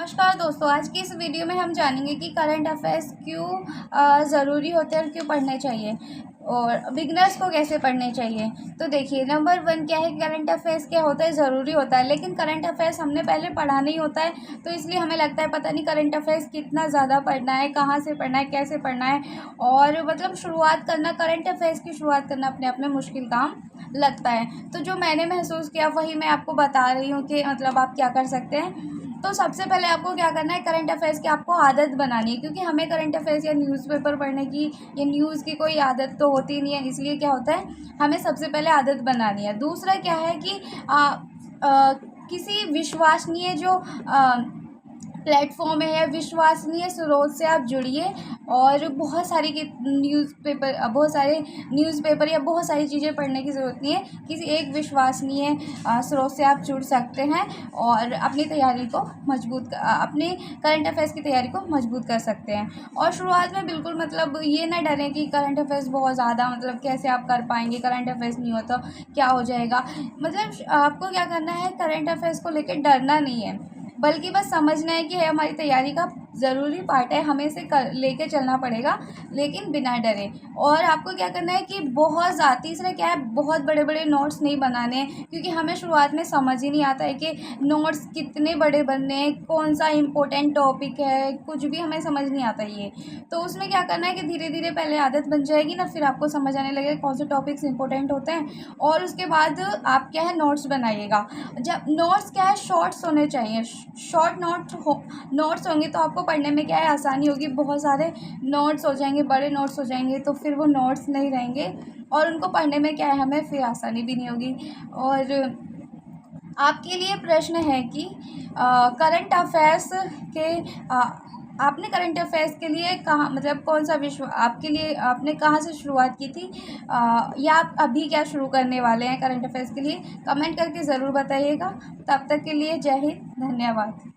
नमस्कार दोस्तों, आज की इस वीडियो में हम जानेंगे कि करंट अफेयर्स क्यों ज़रूरी होते हैं और क्यों पढ़ने चाहिए और बिगनर्स को कैसे पढ़ने चाहिए। तो देखिए, नंबर 1 क्या है, करंट अफेयर्स क्या होता है, ज़रूरी होता है। लेकिन करंट अफेयर्स हमने पहले पढ़ा नहीं होता है, तो इसलिए हमें लगता है पता नहीं करंट अफेयर्स कितना ज़्यादा पढ़ना है, कहाँ से पढ़ना है, कैसे पढ़ना है। और मतलब शुरुआत करना, करंट अफेयर्स की शुरुआत करना अपने आप में मुश्किल काम लगता है। तो जो मैंने महसूस किया वही मैं आपको बता रही हूँ कि मतलब आप क्या कर सकते हैं। तो सबसे पहले आपको क्या करना है, करंट अफेयर्स की आपको आदत बनानी है, क्योंकि हमें करंट अफेयर्स या न्यूज़पेपर पढ़ने की या न्यूज़ की कोई आदत तो होती नहीं है। इसलिए क्या होता है, हमें सबसे पहले आदत बनानी है। दूसरा क्या है कि किसी विश्वसनीय जो प्लेटफॉर्म है या विश्वसनीय स्रोत से आप जुड़िए और बहुत सारे न्यूज़पेपर या बहुत सारी चीज़ें पढ़ने की ज़रूरत नहीं है। किसी एक विश्वसनीय स्रोत से आप जुड़ सकते हैं और अपनी तैयारी को अपने करंट अफेयर्स की तैयारी को मजबूत कर सकते हैं। और शुरुआत में बिल्कुल मतलब ये ना डरें कि करंट अफेयर्स बहुत ज़्यादा मतलब कैसे आप कर पाएंगे, करंट अफेयर्स नहीं होता क्या हो जाएगा। मतलब आपको क्या करना है, करंट अफेयर्स को लेकर डरना नहीं है, बल्कि बस समझना है कि हमारी तैयारी का ज़रूरी पार्ट है, हमें इसे लेके चलना पड़ेगा, लेकिन बिना डरे। और आपको क्या करना है कि तीसरा क्या है, बहुत बड़े बड़े नोट्स नहीं बनाने हैं, क्योंकि हमें शुरुआत में समझ ही नहीं आता है कि नोट्स कितने बड़े बनने हैं, कौन सा इम्पोर्टेंट टॉपिक है, कुछ भी हमें समझ नहीं आता ये। तो उसमें क्या करना है कि धीरे धीरे पहले आदत बन जाएगी ना, फिर आपको समझ आने लगेगा कौन से टॉपिक्स इंपॉर्टेंट होते हैं। और उसके बाद आप क्या है, नोट्स बनाइएगा। जब नोट्स क्या है, शॉर्ट्स होने चाहिए। शॉर्ट नोट्स होंगे तो आपको पढ़ने में क्या है, आसानी होगी। बहुत सारे नोट्स हो जाएंगे, बड़े नोट्स हो जाएंगे, तो फिर वो नोट्स नहीं रहेंगे और उनको पढ़ने में क्या है, हमें फिर आसानी भी नहीं होगी। और आपके लिए प्रश्न है कि करंट अफेयर्स के आपने करंट अफेयर्स के लिए कहाँ मतलब कौन सा विश्व आपके लिए आपने कहाँ से शुरुआत की थी, या आप अभी क्या शुरू करने वाले हैं करंट अफेयर्स के लिए, कमेंट करके ज़रूर बताइएगा। तब तक के लिए जय हिंद, धन्यवाद।